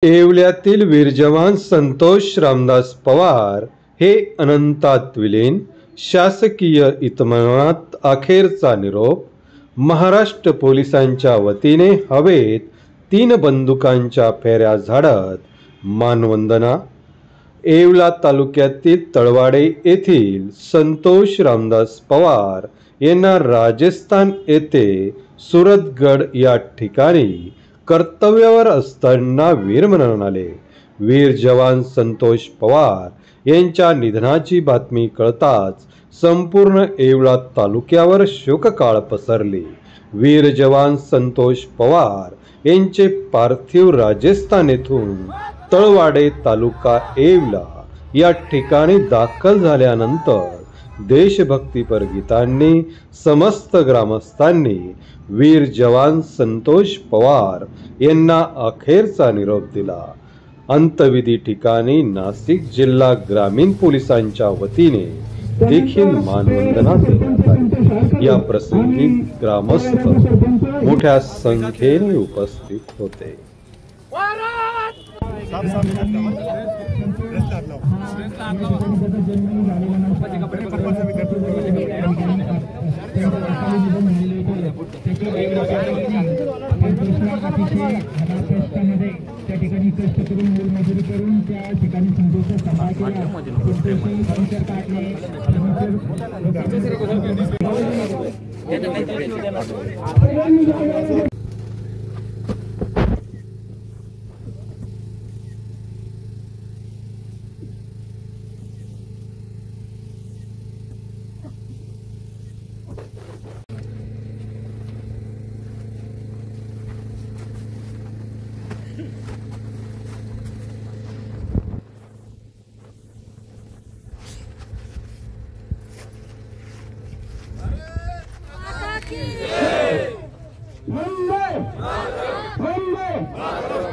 येवल्यातील वीर जवान संतोष रामदास पवार हे अनंतात विलीन। शासकीय इतमामात अखेरचा निरोप। महाराष्ट्र पोलिसांच्या वतीने हवेत 3 बंदुकांच्या फेऱ्या झाडत मानवंदना। येवला तालुक्यातील तळवाडे येथील संतोष रामदास पवार यांना राजस्थान येथे सूरतगड या ठिकाणी कर्तव्यावर असताना वीरमरण आले। वीर जवान संतोष पवार यांच्या निधनाची बातमी कळताच संपूर्ण येवला तालुक्यावर शोककाळ पसरली। वीर जवान संतोष पवार यांचे पार्थिव राजस्थान येथून तळवाडे तालुका येवला या ठिकाणी दाखल झाल्यानंतर देशभक्तीपर गीतांनी समस्त ग्रामस्थांनी वीर जवान संतोष पवार यांना अखेरचा निरोप दिला। अंतविधी ठिकाणी नाशिक जिल्हा ग्रामीण पोलिसांच्या वतीने देखील मानवंदना देण्यात आली। या प्रसंगी ग्रामस्थ मोठ्या संख्येने उपस्थित होते।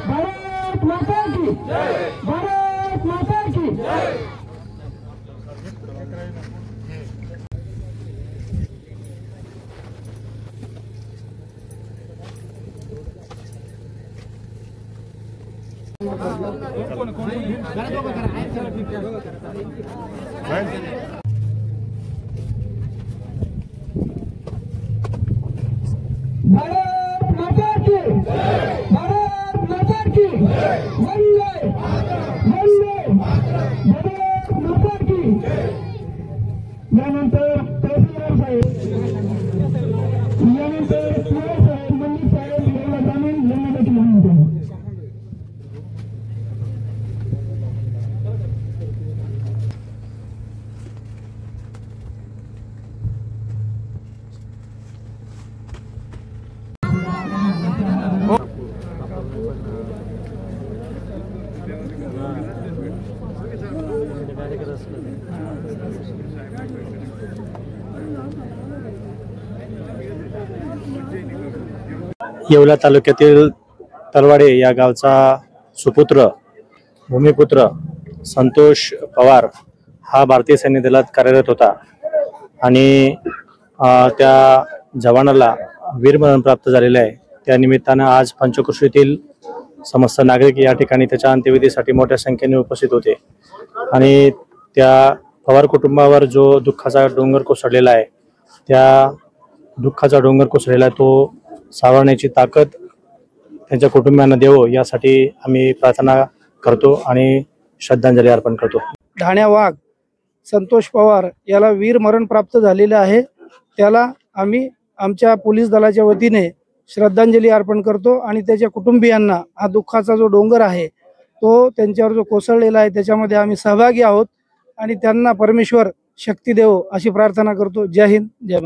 भारत माता की जय, भारत माता की जय। येवला तालुक्यातील तळवाडे या गावचा सुपुत्र भूमिपुत्र संतोष पवार हा भारतीय सैन्य दलात कार्यरत होता आणि त्या जवानाला वीरमरण प्राप्त झालेले आहे। त्या निमित्ताने आज पंचक्रोशीतील समस्त नागरिक या ठिकाणी त्याच्या अंत्यविधीसाठी मोठ्या संख्येने उपस्थित होते आणि त्या पवार कुटुंबावर जो दुःखाचा डोंगर कोसळलेला आहे त्या दुःखाचा डोंगर कोसळलेला तो सावरण्याची ताकद त्यांच्या कुटुंबियांना देवो यासाठी आम्ही प्रार्थना करतो आणि श्रद्धांजली अर्पण करतो। ढाण्या वाघ संतोष पवार याला वीर मरण प्राप्त झालेले आहे। त्याला आम्ही आमच्या पोलीस दलाच्या वतीने श्रद्धांजली अर्पण करतो आणि त्याच्या कुटुंबियांना हा दुःखाचा जो डोंगर आहे तो त्यांच्यावर जो कोसळलेला आहे त्याच्यामध्ये आम्ही सहभागी आहोत आणि त्यांना परमेश्वर शक्ती देवो अशी प्रार्थना करतो। जय हिंद, जय महाराष्ट्र।